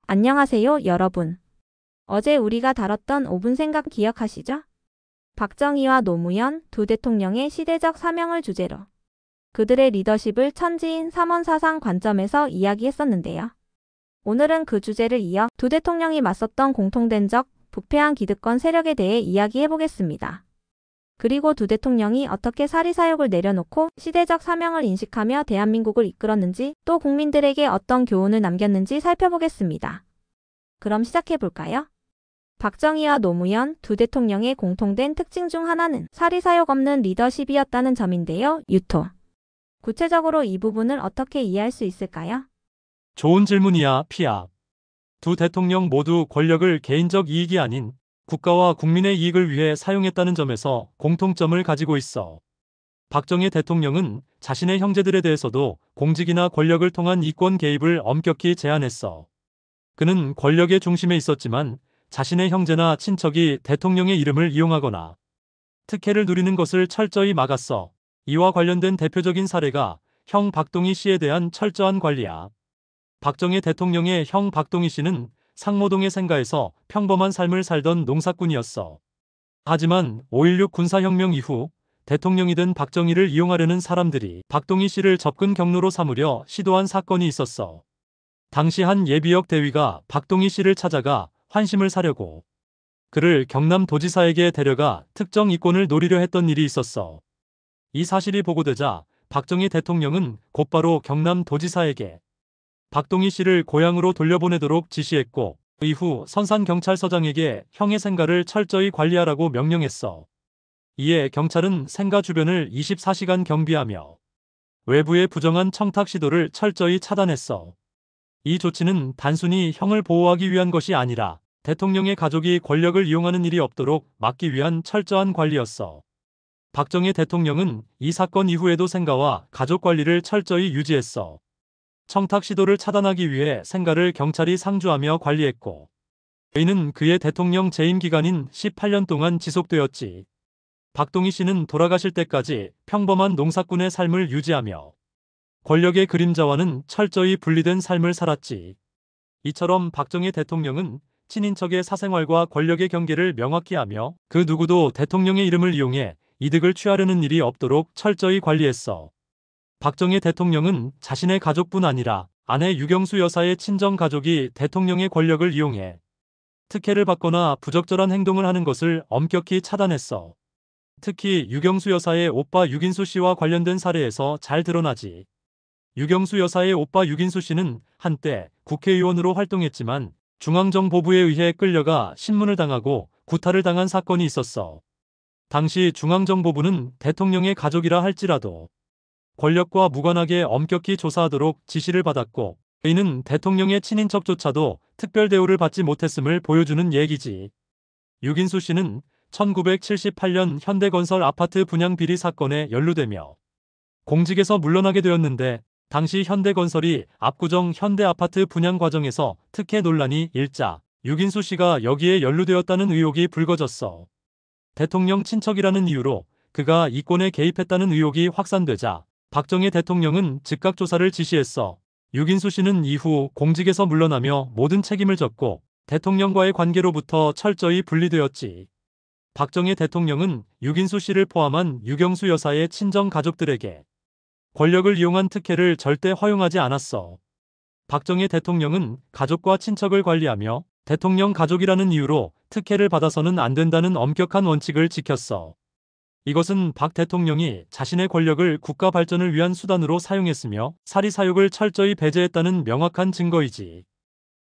안녕하세요, 여러분. 어제 우리가 다뤘던 5분 생각 기억하시죠? 박정희와 노무현 두 대통령의 시대적 사명을 주제로 그들의 리더십을 천지인 삼원사상 관점에서 이야기했었는데요. 오늘은 그 주제를 이어 두 대통령이 맞섰던 공통된 적, 부패한 기득권 세력에 대해 이야기해보겠습니다. 그리고 두 대통령이 어떻게 사리사욕을 내려놓고 시대적 사명을 인식하며 대한민국을 이끌었는지, 또 국민들에게 어떤 교훈을 남겼는지 살펴보겠습니다. 그럼 시작해볼까요? 박정희와 노무현 두 대통령의 공통된 특징 중 하나는 사리사욕 없는 리더십이었다는 점인데요. 유토. 구체적으로 이 부분을 어떻게 이해할 수 있을까요? 좋은 질문이야, 피아. 두 대통령 모두 권력을 개인적 이익이 아닌 국가와 국민의 이익을 위해 사용했다는 점에서 공통점을 가지고 있어. 박정희 대통령은 자신의 형제들에 대해서도 공직이나 권력을 통한 이권 개입을 엄격히 제한했어. 그는 권력의 중심에 있었지만 자신의 형제나 친척이 대통령의 이름을 이용하거나 특혜를 누리는 것을 철저히 막았어. 이와 관련된 대표적인 사례가 형 박동희 씨에 대한 철저한 관리야. 박정희 대통령의 형 박동희 씨는 상모동의 생가에서 평범한 삶을 살던 농사꾼이었어. 하지만 5.16 군사혁명 이후 대통령이 된 박정희를 이용하려는 사람들이 박동희 씨를 접근 경로로 삼으려 시도한 사건이 있었어. 당시 한 예비역 대위가 박동희 씨를 찾아가 환심을 사려고 그를 경남도지사에게 데려가 특정 이권을 노리려 했던 일이 있었어. 이 사실이 보고되자 박정희 대통령은 곧바로 경남도지사에게 박동희 씨를 고향으로 돌려보내도록 지시했고, 이후 선산경찰서장에게 형의 생가를 철저히 관리하라고 명령했어. 이에 경찰은 생가 주변을 24시간 경비하며 외부의 부정한 청탁 시도를 철저히 차단했어. 이 조치는 단순히 형을 보호하기 위한 것이 아니라 대통령의 가족이 권력을 이용하는 일이 없도록 막기 위한 철저한 관리였어. 박정희 대통령은 이 사건 이후에도 생가와 가족 관리를 철저히 유지했어. 청탁 시도를 차단하기 위해 생가를 경찰이 상주하며 관리했고, 이는 그의 대통령 재임 기간인 18년 동안 지속되었지. 박동희 씨는 돌아가실 때까지 평범한 농사꾼의 삶을 유지하며 권력의 그림자와는 철저히 분리된 삶을 살았지. 이처럼 박정희 대통령은 친인척의 사생활과 권력의 경계를 명확히 하며 그 누구도 대통령의 이름을 이용해 이득을 취하려는 일이 없도록 철저히 관리했어. 박정희 대통령은 자신의 가족뿐 아니라 아내 유경수 여사의 친정 가족이 대통령의 권력을 이용해 특혜를 받거나 부적절한 행동을 하는 것을 엄격히 차단했어. 특히 유경수 여사의 오빠 유긴수 씨와 관련된 사례에서 잘 드러나지. 유경수 여사의 오빠 유긴수 씨는 한때 국회의원으로 활동했지만 중앙정보부에 의해 끌려가 신문을 당하고 구타를 당한 사건이 있었어. 당시 중앙정보부는 대통령의 가족이라 할지라도 권력과 무관하게 엄격히 조사하도록 지시를 받았고, 이는 대통령의 친인척조차도 특별 대우를 받지 못했음을 보여주는 얘기지. 유긴수 씨는 1978년 현대건설 아파트 분양 비리 사건에 연루되며 공직에서 물러나게 되었는데, 당시 현대건설이 압구정 현대아파트 분양 과정에서 특혜 논란이 일자 유긴수 씨가 여기에 연루되었다는 의혹이 불거졌어. 대통령 친척이라는 이유로 그가 이권에 개입했다는 의혹이 확산되자 박정희 대통령은 즉각 조사를 지시했어. 유긴수 씨는 이후 공직에서 물러나며 모든 책임을 졌고 대통령과의 관계로부터 철저히 분리되었지. 박정희 대통령은 유긴수 씨를 포함한 유경수 여사의 친정 가족들에게 권력을 이용한 특혜를 절대 허용하지 않았어. 박정희 대통령은 가족과 친척을 관리하며 대통령 가족이라는 이유로 특혜를 받아서는 안 된다는 엄격한 원칙을 지켰어. 이것은 박 대통령이 자신의 권력을 국가 발전을 위한 수단으로 사용했으며 사리사욕을 철저히 배제했다는 명확한 증거이지.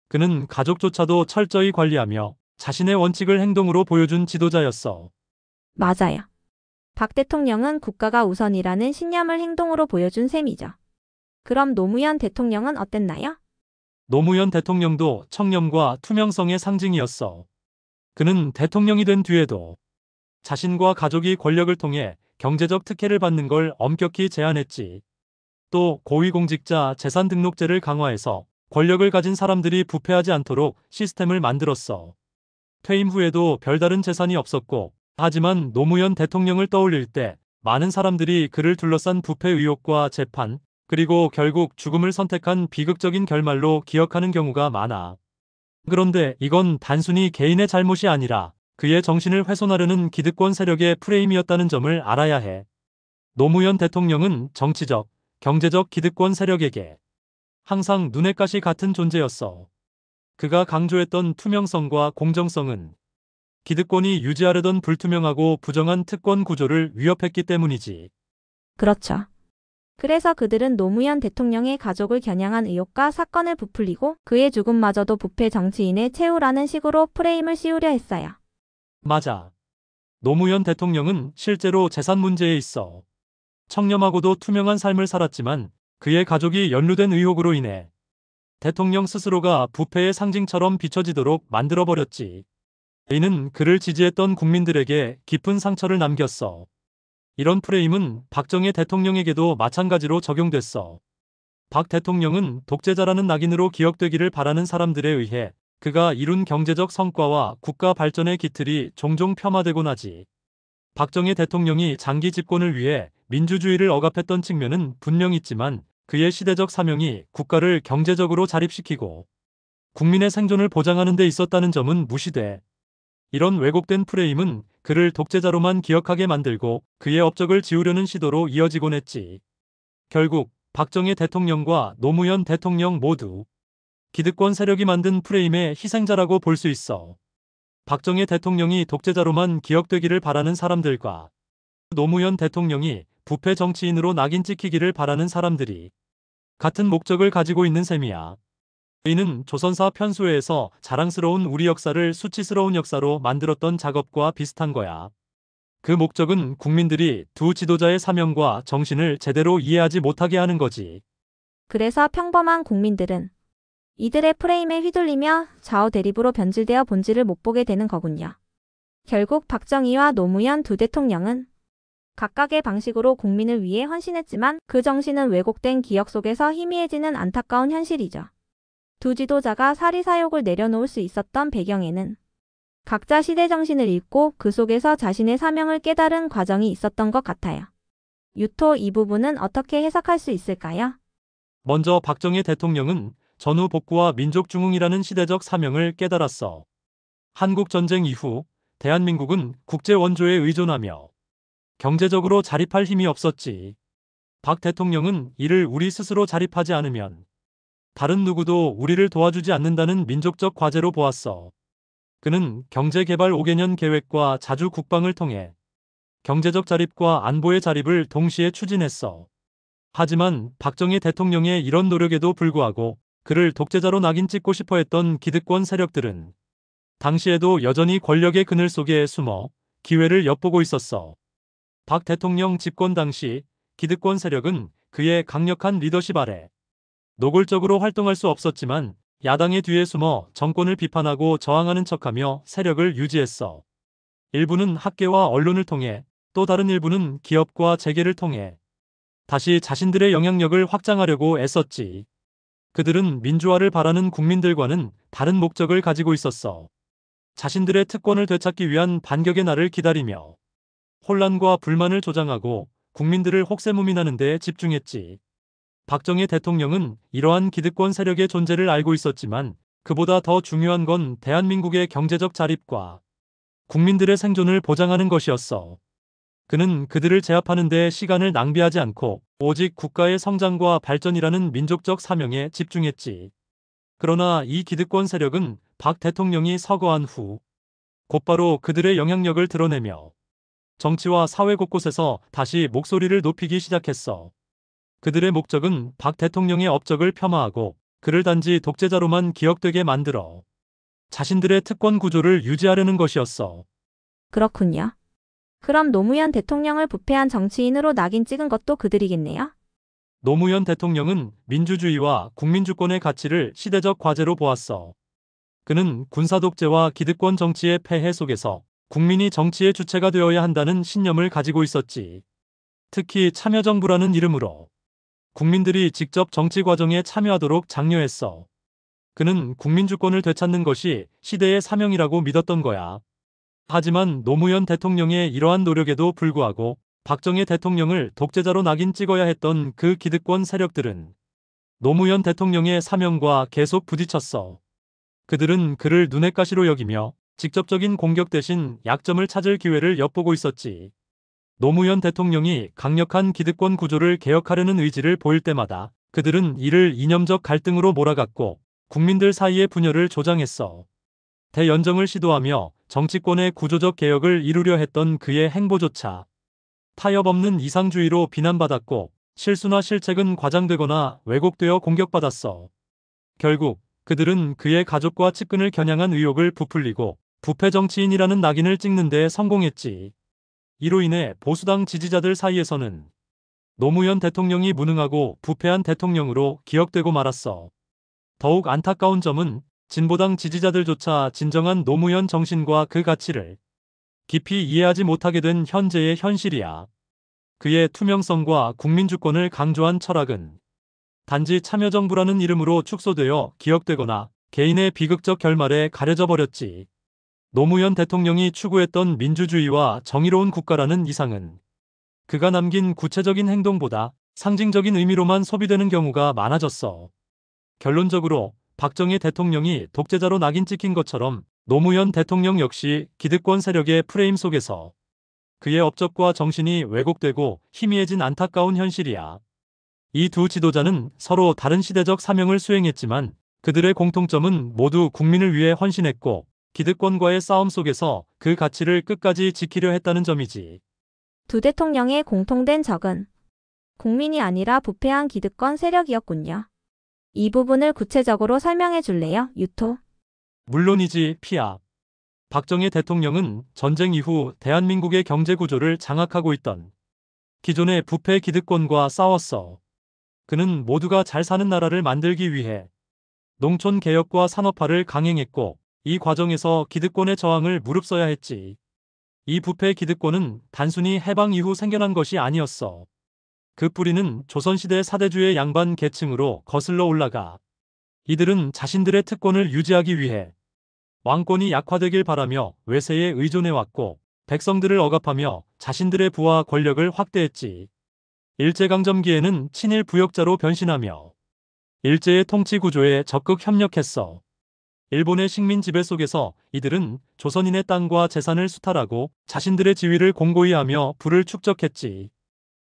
그는 가족조차도 철저히 관리하며 자신의 원칙을 행동으로 보여준 지도자였어. 맞아요. 박 대통령은 국가가 우선이라는 신념을 행동으로 보여준 셈이죠. 그럼 노무현 대통령은 어땠나요? 노무현 대통령도 청렴과 투명성의 상징이었어. 그는 대통령이 된 뒤에도 자신과 가족이 권력을 통해 경제적 특혜를 받는 걸 엄격히 제한했지. 또 고위공직자 재산등록제를 강화해서 권력을 가진 사람들이 부패하지 않도록 시스템을 만들었어. 퇴임 후에도 별다른 재산이 없었고, 하지만 노무현 대통령을 떠올릴 때 많은 사람들이 그를 둘러싼 부패 의혹과 재판, 그리고 결국 죽음을 선택한 비극적인 결말로 기억하는 경우가 많아. 그런데 이건 단순히 개인의 잘못이 아니라 그의 정신을 훼손하려는 기득권 세력의 프레임이었다는 점을 알아야 해. 노무현 대통령은 정치적, 경제적 기득권 세력에게 항상 눈의 가시 같은 존재였어. 그가 강조했던 투명성과 공정성은 기득권이 유지하려던 불투명하고 부정한 특권 구조를 위협했기 때문이지. 그렇죠. 그래서 그들은 노무현 대통령의 가족을 겨냥한 의혹과 사건을 부풀리고 그의 죽음마저도 부패 정치인의 최후라는 식으로 프레임을 씌우려 했어요. 맞아. 노무현 대통령은 실제로 재산 문제에 있어 청렴하고도 투명한 삶을 살았지만 그의 가족이 연루된 의혹으로 인해 대통령 스스로가 부패의 상징처럼 비춰지도록 만들어버렸지. 이는 그를 지지했던 국민들에게 깊은 상처를 남겼어. 이런 프레임은 박정희 대통령에게도 마찬가지로 적용됐어. 박 대통령은 독재자라는 낙인으로 기억되기를 바라는 사람들에 의해 그가 이룬 경제적 성과와 국가 발전의 기틀이 종종 폄하되곤 하지. 박정희 대통령이 장기 집권을 위해 민주주의를 억압했던 측면은 분명 있지만 그의 시대적 사명이 국가를 경제적으로 자립시키고 국민의 생존을 보장하는 데 있었다는 점은 무시돼. 이런 왜곡된 프레임은 그를 독재자로만 기억하게 만들고 그의 업적을 지우려는 시도로 이어지곤 했지. 결국 박정희 대통령과 노무현 대통령 모두 기득권 세력이 만든 프레임의 희생자라고 볼 수 있어. 박정희 대통령이 독재자로만 기억되기를 바라는 사람들과 노무현 대통령이 부패 정치인으로 낙인 찍히기를 바라는 사람들이 같은 목적을 가지고 있는 셈이야. 이는 조선사 편수회에서 자랑스러운 우리 역사를 수치스러운 역사로 만들었던 작업과 비슷한 거야. 그 목적은 국민들이 두 지도자의 사명과 정신을 제대로 이해하지 못하게 하는 거지. 그래서 평범한 국민들은 이들의 프레임에 휘둘리며 좌우 대립으로 변질되어 본질을 못 보게 되는 거군요. 결국 박정희와 노무현 두 대통령은 각각의 방식으로 국민을 위해 헌신했지만 그 정신은 왜곡된 기억 속에서 희미해지는 안타까운 현실이죠. 두 지도자가 사리사욕을 내려놓을 수 있었던 배경에는 각자 시대 정신을 읽고 그 속에서 자신의 사명을 깨달은 과정이 있었던 것 같아요. 유토 이 부분은 어떻게 해석할 수 있을까요? 먼저 박정희 대통령은 전후 복구와 민족 중흥이라는 시대적 사명을 깨달았어. 한국 전쟁 이후 대한민국은 국제 원조에 의존하며 경제적으로 자립할 힘이 없었지. 박 대통령은 이를 우리 스스로 자립하지 않으면 다른 누구도 우리를 도와주지 않는다는 민족적 과제로 보았어. 그는 경제개발 5개년 계획과 자주 국방을 통해 경제적 자립과 안보의 자립을 동시에 추진했어. 하지만 박정희 대통령의 이런 노력에도 불구하고 그를 독재자로 낙인 찍고 싶어 했던 기득권 세력들은 당시에도 여전히 권력의 그늘 속에 숨어 기회를 엿보고 있었어. 박 대통령 집권 당시 기득권 세력은 그의 강력한 리더십 아래 노골적으로 활동할 수 없었지만 야당의 뒤에 숨어 정권을 비판하고 저항하는 척하며 세력을 유지했어. 일부는 학계와 언론을 통해 또 다른 일부는 기업과 재계를 통해 다시 자신들의 영향력을 확장하려고 애썼지. 그들은 민주화를 바라는 국민들과는 다른 목적을 가지고 있었어. 자신들의 특권을 되찾기 위한 반격의 날을 기다리며 혼란과 불만을 조장하고 국민들을 혹세무민하는 데 집중했지. 박정희 대통령은 이러한 기득권 세력의 존재를 알고 있었지만 그보다 더 중요한 건 대한민국의 경제적 자립과 국민들의 생존을 보장하는 것이었어. 그는 그들을 제압하는 데 시간을 낭비하지 않고 오직 국가의 성장과 발전이라는 민족적 사명에 집중했지. 그러나 이 기득권 세력은 박 대통령이 서거한 후 곧바로 그들의 영향력을 드러내며 정치와 사회 곳곳에서 다시 목소리를 높이기 시작했어. 그들의 목적은 박 대통령의 업적을 폄하하고 그를 단지 독재자로만 기억되게 만들어 자신들의 특권 구조를 유지하려는 것이었어. 그렇군요. 그럼 노무현 대통령을 부패한 정치인으로 낙인 찍은 것도 그들이겠네요? 노무현 대통령은 민주주의와 국민주권의 가치를 시대적 과제로 보았어. 그는 군사독재와 기득권 정치의 폐해 속에서 국민이 정치의 주체가 되어야 한다는 신념을 가지고 있었지. 특히 참여정부라는 이름으로 국민들이 직접 정치 과정에 참여하도록 장려했어. 그는 국민주권을 되찾는 것이 시대의 사명이라고 믿었던 거야. 하지만 노무현 대통령의 이러한 노력에도 불구하고 박정희 대통령을 독재자로 낙인 찍어야 했던 그 기득권 세력들은 노무현 대통령의 사명과 계속 부딪혔어. 그들은 그를 눈엣 가시로 여기며 직접적인 공격 대신 약점을 찾을 기회를 엿보고 있었지. 노무현 대통령이 강력한 기득권 구조를 개혁하려는 의지를 보일 때마다 그들은 이를 이념적 갈등으로 몰아갔고 국민들 사이의 분열을 조장했어. 대연정을 시도하며 정치권의 구조적 개혁을 이루려 했던 그의 행보조차 타협 없는 이상주의로 비난받았고 실수나 실책은 과장되거나 왜곡되어 공격받았어. 결국 그들은 그의 가족과 측근을 겨냥한 의혹을 부풀리고 부패 정치인이라는 낙인을 찍는 데 성공했지. 이로 인해 보수당 지지자들 사이에서는 노무현 대통령이 무능하고 부패한 대통령으로 기억되고 말았어. 더욱 안타까운 점은 진보당 지지자들조차 진정한 노무현 정신과 그 가치를 깊이 이해하지 못하게 된 현재의 현실이야. 그의 투명성과 국민주권을 강조한 철학은 단지 참여정부라는 이름으로 축소되어 기억되거나 개인의 비극적 결말에 가려져 버렸지. 노무현 대통령이 추구했던 민주주의와 정의로운 국가라는 이상은 그가 남긴 구체적인 행동보다 상징적인 의미로만 소비되는 경우가 많아졌어. 결론적으로 박정희 대통령이 독재자로 낙인 찍힌 것처럼 노무현 대통령 역시 기득권 세력의 프레임 속에서 그의 업적과 정신이 왜곡되고 희미해진 안타까운 현실이야. 이 두 지도자는 서로 다른 시대적 사명을 수행했지만 그들의 공통점은 모두 국민을 위해 헌신했고 기득권과의 싸움 속에서 그 가치를 끝까지 지키려 했다는 점이지. 두 대통령의 공통된 적은 국민이 아니라 부패한 기득권 세력이었군요. 이 부분을 구체적으로 설명해 줄래요, 유토? 물론이지, 피아. 박정희 대통령은 전쟁 이후 대한민국의 경제 구조를 장악하고 있던 기존의 부패 기득권과 싸웠어. 그는 모두가 잘 사는 나라를 만들기 위해 농촌 개혁과 산업화를 강행했고 이 과정에서 기득권의 저항을 무릅써야 했지. 이 부패 기득권은 단순히 해방 이후 생겨난 것이 아니었어. 그 뿌리는 조선시대 사대주의 양반 계층으로 거슬러 올라가 이들은 자신들의 특권을 유지하기 위해 왕권이 약화되길 바라며 외세에 의존해왔고 백성들을 억압하며 자신들의 부와 권력을 확대했지. 일제강점기에는 친일 부역자로 변신하며 일제의 통치 구조에 적극 협력했어. 일본의 식민 지배 속에서 이들은 조선인의 땅과 재산을 수탈하고 자신들의 지위를 공고히 하며 부를 축적했지.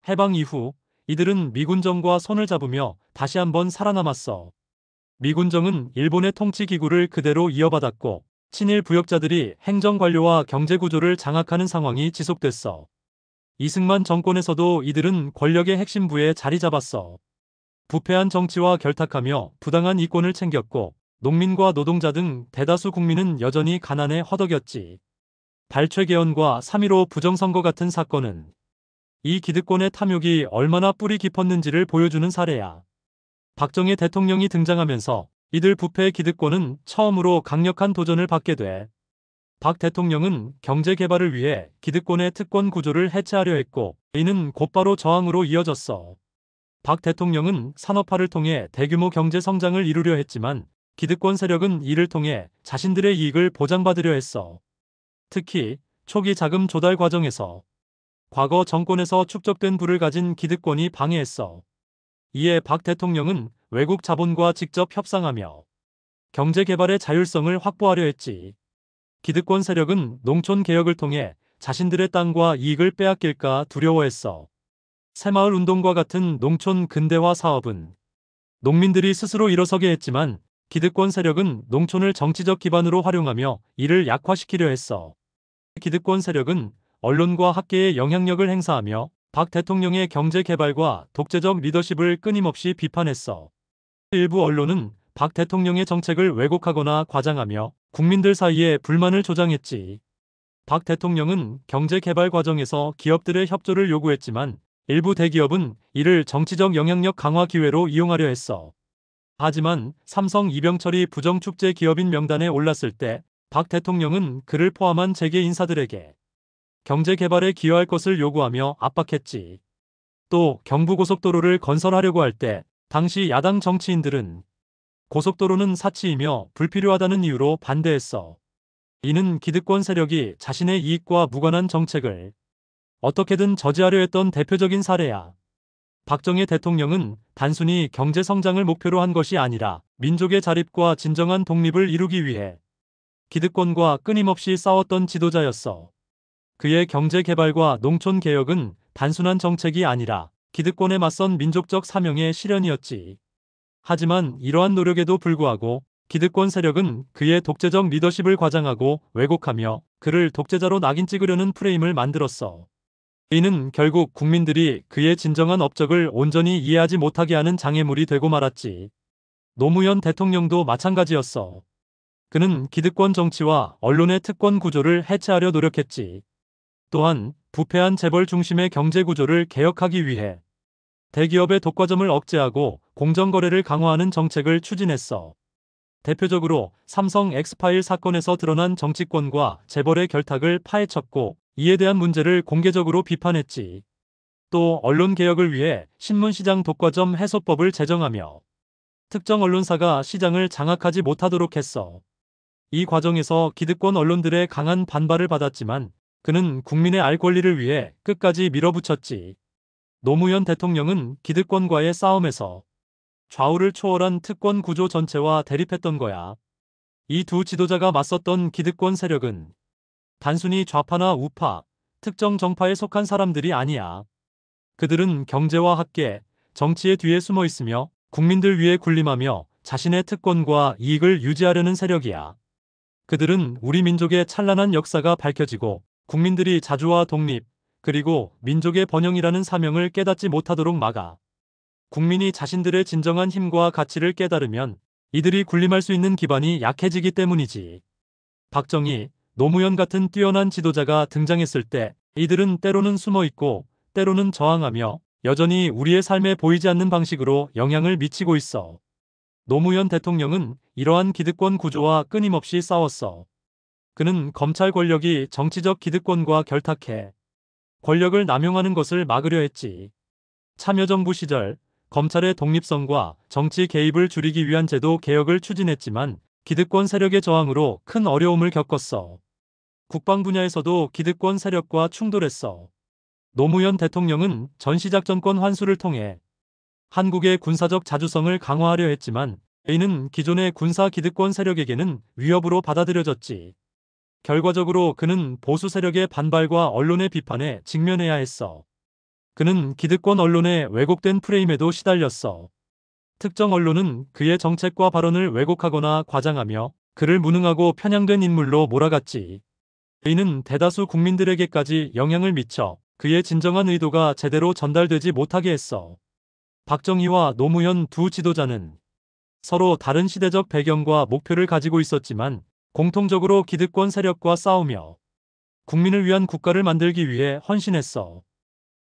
해방 이후 이들은 미군정과 손을 잡으며 다시 한번 살아남았어. 미군정은 일본의 통치 기구를 그대로 이어받았고 친일 부역자들이 행정관료와 경제구조를 장악하는 상황이 지속됐어. 이승만 정권에서도 이들은 권력의 핵심부에 자리 잡았어. 부패한 정치와 결탁하며 부당한 이권을 챙겼고 농민과 노동자 등 대다수 국민은 여전히 가난에 허덕였지. 발췌개헌과 3.15 부정선거 같은 사건은 이 기득권의 탐욕이 얼마나 뿌리 깊었는지를 보여주는 사례야. 박정희 대통령이 등장하면서 이들 부패 기득권은 처음으로 강력한 도전을 받게 돼. 박 대통령은 경제 개발을 위해 기득권의 특권 구조를 해체하려 했고 이는 곧바로 저항으로 이어졌어. 박 대통령은 산업화를 통해 대규모 경제 성장을 이루려 했지만 기득권 세력은 이를 통해 자신들의 이익을 보장받으려 했어. 특히 초기 자금 조달 과정에서 과거 정권에서 축적된 부를 가진 기득권이 방해했어. 이에 박 대통령은 외국 자본과 직접 협상하며 경제 개발의 자율성을 확보하려 했지. 기득권 세력은 농촌 개혁을 통해 자신들의 땅과 이익을 빼앗길까 두려워했어. 새마을 운동과 같은 농촌 근대화 사업은 농민들이 스스로 일어서게 했지만 기득권 세력은 농촌을 정치적 기반으로 활용하며 이를 약화시키려 했어. 기득권 세력은 언론과 학계에 영향력을 행사하며 박 대통령의 경제 개발과 독재적 리더십을 끊임없이 비판했어. 일부 언론은 박 대통령의 정책을 왜곡하거나 과장하며 국민들 사이에 불만을 조장했지. 박 대통령은 경제 개발 과정에서 기업들의 협조를 요구했지만 일부 대기업은 이를 정치적 영향력 강화 기회로 이용하려 했어. 하지만 삼성 이병철이 부정축제 기업인 명단에 올랐을 때 박 대통령은 그를 포함한 재계 인사들에게 경제 개발에 기여할 것을 요구하며 압박했지. 또 경부고속도로를 건설하려고 할 때 당시 야당 정치인들은 고속도로는 사치이며 불필요하다는 이유로 반대했어. 이는 기득권 세력이 자신의 이익과 무관한 정책을 어떻게든 저지하려 했던 대표적인 사례야. 박정희 대통령은 단순히 경제 성장을 목표로 한 것이 아니라 민족의 자립과 진정한 독립을 이루기 위해 기득권과 끊임없이 싸웠던 지도자였어. 그의 경제 개발과 농촌 개혁은 단순한 정책이 아니라 기득권에 맞선 민족적 사명의 실현이었지. 하지만 이러한 노력에도 불구하고 기득권 세력은 그의 독재적 리더십을 과장하고 왜곡하며 그를 독재자로 낙인 찍으려는 프레임을 만들었어. 이는 결국 국민들이 그의 진정한 업적을 온전히 이해하지 못하게 하는 장애물이 되고 말았지. 노무현 대통령도 마찬가지였어. 그는 기득권 정치와 언론의 특권 구조를 해체하려 노력했지. 또한 부패한 재벌 중심의 경제 구조를 개혁하기 위해 대기업의 독과점을 억제하고 공정거래를 강화하는 정책을 추진했어. 대표적으로 삼성 엑스파일 사건에서 드러난 정치권과 재벌의 결탁을 파헤쳤고 이에 대한 문제를 공개적으로 비판했지. 또 언론 개혁을 위해 신문시장 독과점 해소법을 제정하며 특정 언론사가 시장을 장악하지 못하도록 했어. 이 과정에서 기득권 언론들의 강한 반발을 받았지만 그는 국민의 알 권리를 위해 끝까지 밀어붙였지. 노무현 대통령은 기득권과의 싸움에서 좌우를 초월한 특권 구조 전체와 대립했던 거야. 이 두 지도자가 맞섰던 기득권 세력은 단순히 좌파나 우파, 특정 정파에 속한 사람들이 아니야. 그들은 경제와 학계, 정치의 뒤에 숨어 있으며 국민들 위해 군림하며 자신의 특권과 이익을 유지하려는 세력이야. 그들은 우리 민족의 찬란한 역사가 밝혀지고 국민들이 자주와 독립, 그리고 민족의 번영이라는 사명을 깨닫지 못하도록 막아. 국민이 자신들의 진정한 힘과 가치를 깨달으면 이들이 군림할 수 있는 기반이 약해지기 때문이지. 박정희, 노무현 같은 뛰어난 지도자가 등장했을 때 이들은 때로는 숨어 있고 때로는 저항하며 여전히 우리의 삶에 보이지 않는 방식으로 영향을 미치고 있어. 노무현 대통령은 이러한 기득권 구조와 끊임없이 싸웠어. 그는 검찰 권력이 정치적 기득권과 결탁해 권력을 남용하는 것을 막으려 했지. 참여정부 시절 검찰의 독립성과 정치 개입을 줄이기 위한 제도 개혁을 추진했지만 기득권 세력의 저항으로 큰 어려움을 겪었어. 국방 분야에서도 기득권 세력과 충돌했어. 노무현 대통령은 전시작전권 환수를 통해 한국의 군사적 자주성을 강화하려 했지만 이는 기존의 군사 기득권 세력에게는 위협으로 받아들여졌지. 결과적으로 그는 보수 세력의 반발과 언론의 비판에 직면해야 했어. 그는 기득권 언론의 왜곡된 프레임에도 시달렸어. 특정 언론은 그의 정책과 발언을 왜곡하거나 과장하며 그를 무능하고 편향된 인물로 몰아갔지. 이는 대다수 국민들에게까지 영향을 미쳐 그의 진정한 의도가 제대로 전달되지 못하게 했어. 박정희와 노무현 두 지도자는 서로 다른 시대적 배경과 목표를 가지고 있었지만 공통적으로 기득권 세력과 싸우며 국민을 위한 국가를 만들기 위해 헌신했어.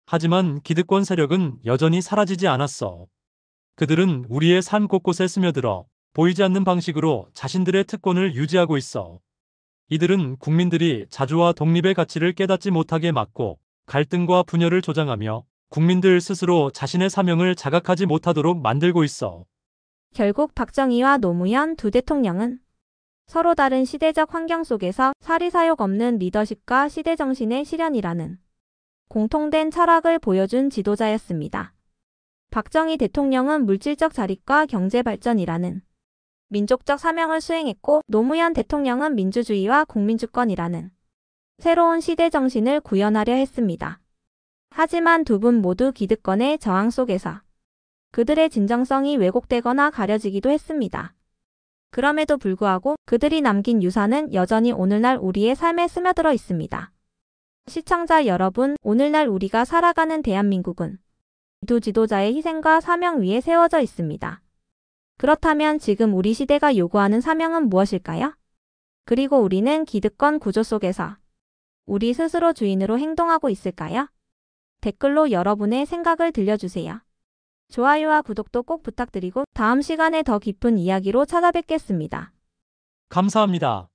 하지만 기득권 세력은 여전히 사라지지 않았어. 그들은 우리의 삶 곳곳에 스며들어 보이지 않는 방식으로 자신들의 특권을 유지하고 있어. 이들은 국민들이 자주와 독립의 가치를 깨닫지 못하게 막고 갈등과 분열을 조장하며 국민들 스스로 자신의 사명을 자각하지 못하도록 만들고 있어. 결국 박정희와 노무현 두 대통령은 서로 다른 시대적 환경 속에서 사리사욕 없는 리더십과 시대정신의 실현이라는 공통된 철학을 보여준 지도자였습니다. 박정희 대통령은 물질적 자립과 경제 발전이라는 민족적 사명을 수행했고 노무현 대통령은 민주주의와 국민주권이라는 새로운 시대 정신을 구현하려 했습니다. 하지만 두 분 모두 기득권의 저항 속에서 그들의 진정성이 왜곡되거나 가려지기도 했습니다. 그럼에도 불구하고 그들이 남긴 유산은 여전히 오늘날 우리의 삶에 스며들어 있습니다. 시청자 여러분, 오늘날 우리가 살아가는 대한민국은 두 지도자의 희생과 사명 위에 세워져 있습니다. 그렇다면 지금 우리 시대가 요구하는 사명은 무엇일까요? 그리고 우리는 기득권 구조 속에서 우리 스스로 주인으로 행동하고 있을까요? 댓글로 여러분의 생각을 들려주세요. 좋아요와 구독도 꼭 부탁드리고 다음 시간에 더 깊은 이야기로 찾아뵙겠습니다. 감사합니다.